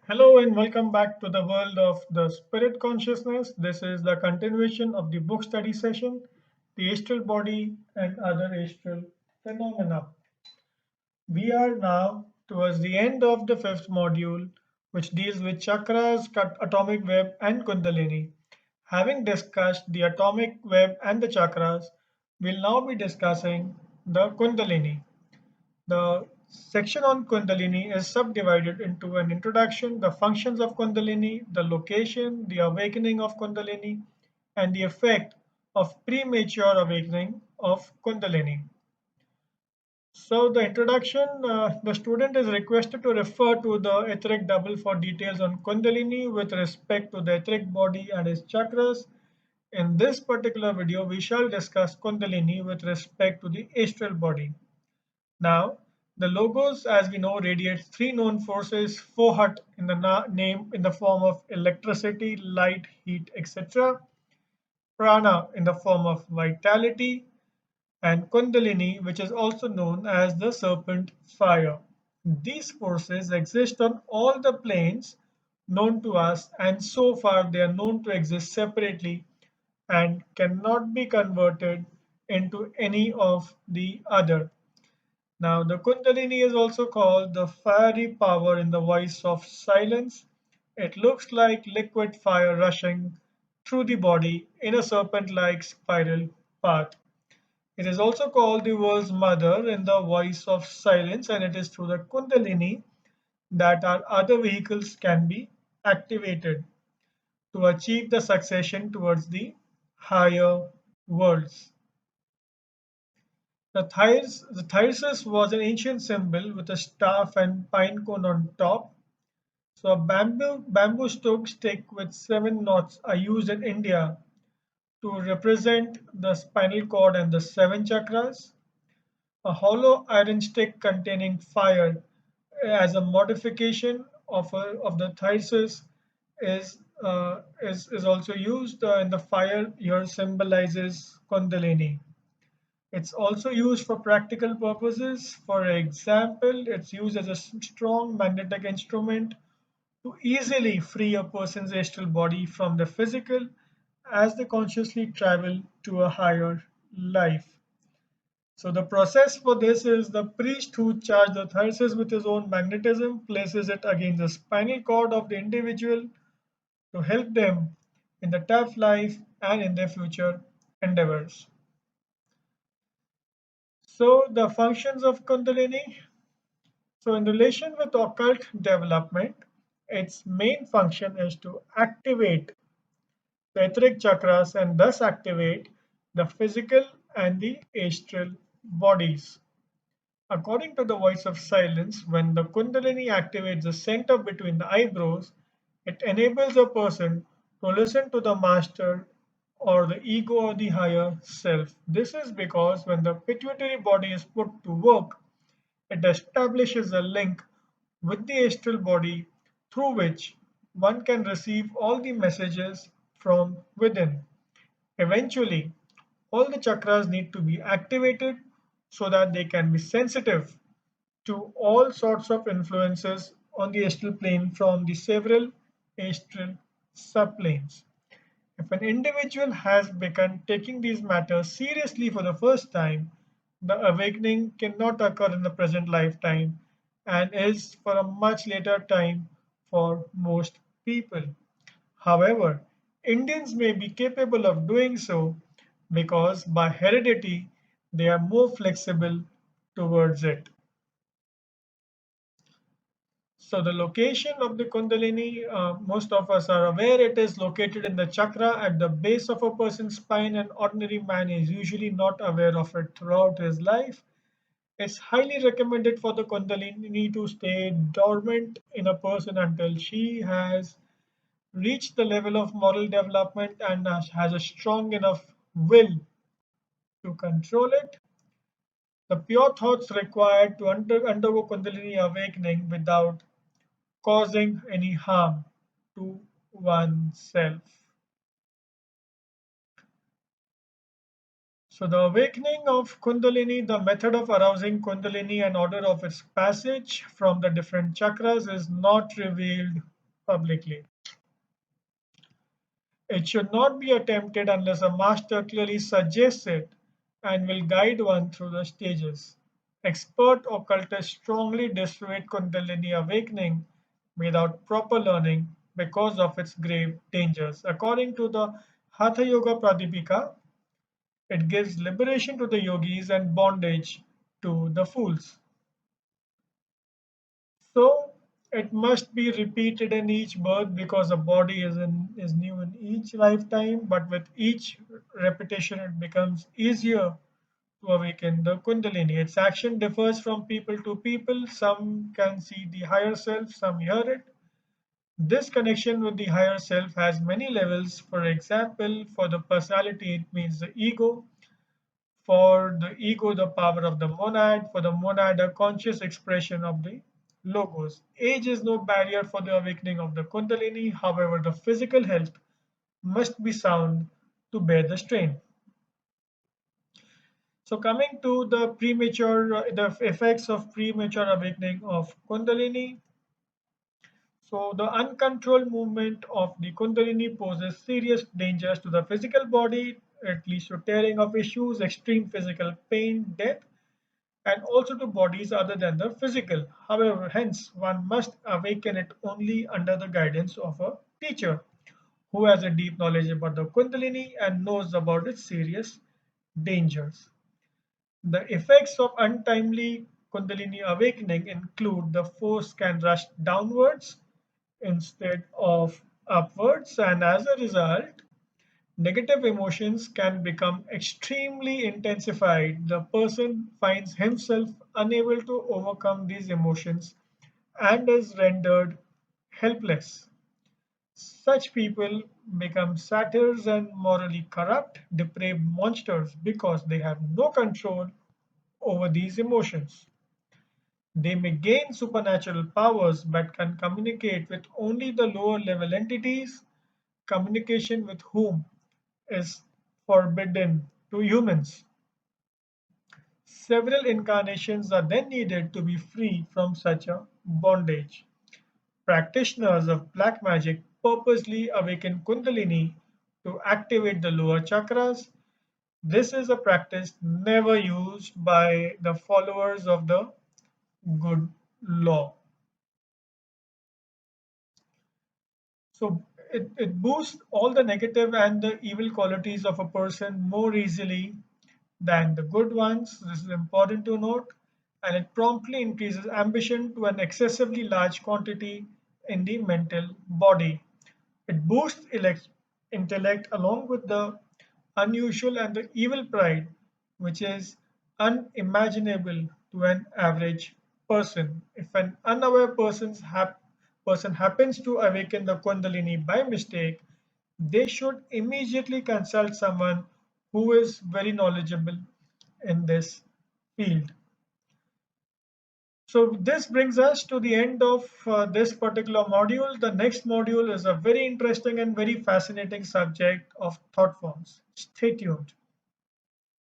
Hello and welcome back to the world of the spirit consciousness. This is the continuation of the book study session, the astral body and other astral phenomena. We are now towards the end of the fifth module, which deals with chakras, atomic web, and Kundalini. Having discussed the atomic web and the chakras, we'll now be discussing the Kundalini. The section on Kundalini is subdivided into an introduction, the functions of Kundalini, the location, the awakening of Kundalini, and the effect of premature awakening of Kundalini. So, the introduction, the student is requested to refer to the etheric double for details on Kundalini with respect to the etheric body and its chakras. In this particular video, we shall discuss Kundalini with respect to the astral body. Now, the logos, as we know, radiates three known forces: Fohat in the name in the form of electricity, light, heat, etc. Prana in the form of vitality, and Kundalini, which is also known as the serpent fire. These forces exist on all the planes known to us, and so far they are known to exist separately and cannot be converted into any of the other. Now, the Kundalini is also called the fiery power in the voice of silence. It looks like liquid fire rushing through the body in a serpent like spiral path. It is also called the world's mother in the voice of silence, and it is through the Kundalini that our other vehicles can be activated to achieve the succession towards the higher worlds. The thyrsus was an ancient symbol with a staff and pine cone on top. So a bamboo stick with seven knots are used in India to represent the spinal cord and the seven chakras. A hollow iron stick containing fire as a modification of the thyrsus is also used, and the fire here symbolizes Kundalini. It's also used for practical purposes. For example, it's used as a strong magnetic instrument to easily free a person's astral body from the physical as they consciously travel to a higher life. So the process for this is the priest who charged the thyrsus with his own magnetism places it against the spinal cord of the individual to help them in the tough life and in their future endeavors. So the functions of Kundalini. So in relation with occult development, its main function is to activate the etheric chakras and thus activate the physical and the astral bodies. According to the voice of silence, when the Kundalini activates the center between the eyebrows, it enables a person to listen to the master or the ego or the higher self. This is because when the pituitary body is put to work, it establishes a link with the astral body through which one can receive all the messages from within. Eventually, all the chakras need to be activated so that they can be sensitive to all sorts of influences on the astral plane from the several astral subplanes. If an individual has begun taking these matters seriously for the first time, the awakening cannot occur in the present lifetime and is for a much later time for most people. However, Indians may be capable of doing so because by heredity they are more flexible towards it. So the location of the Kundalini, most of us are aware it is located in the chakra at the base of a person's spine. An ordinary man is usually not aware of it throughout his life. It's highly recommended for the Kundalini to stay dormant in a person until she has reached the level of moral development and has a strong enough will to control it. The pure thoughts required to undergo Kundalini awakening without causing any harm to oneself. So, the awakening of Kundalini, the method of arousing Kundalini and order of its passage from the different chakras is not revealed publicly. It should not be attempted unless a master clearly suggests it and will guide one through the stages. Expert occultists strongly dissuade Kundalini awakening without proper learning because of its grave dangers. According to the Hatha Yoga Pradipika, it gives liberation to the yogis and bondage to the fools. So it must be repeated in each birth because the body is new in each lifetime, but with each repetition it becomes easier to awaken the Kundalini. Its action differs from people to people. Some can see the higher self, some hear it. This connection with the higher self has many levels. For example, for the personality, it means the ego. For the ego, the power of the monad. For the monad, a conscious expression of the logos. Age is no barrier for the awakening of the Kundalini. However, the physical health must be sound to bear the strain. So coming to the the effects of premature awakening of Kundalini. So the uncontrolled movement of the Kundalini poses serious dangers to the physical body. It leads to tearing of issues, extreme physical pain, death, and also to bodies other than the physical. However, hence one must awaken it only under the guidance of a teacher who has a deep knowledge about the Kundalini and knows about its serious dangers. The effects of untimely Kundalini awakening include the force can rush downwards instead of upwards, and as a result, negative emotions can become extremely intensified. The person finds himself unable to overcome these emotions and is rendered helpless. Such people become satyrs and morally corrupt, depraved monsters because they have no control over these emotions. They may gain supernatural powers but can communicate with only the lower level entities, communication with whom is forbidden to humans. Several incarnations are then needed to be free from such a bondage. Practitioners of black magic purposely awaken Kundalini to activate the lower chakras. This is a practice never used by the followers of the good law. So it boosts all the negative and the evil qualities of a person more easily than the good ones. This is important to note. And it promptly increases ambition to an excessively large quantity in the mental body. It boosts intellect along with the unusual and the evil pride, which is unimaginable to an average person. If an unaware person happens to awaken the Kundalini by mistake, they should immediately consult someone who is very knowledgeable in this field. So this brings us to the end of this particular module. The next module is a very interesting and very fascinating subject of thought forms. Stay tuned.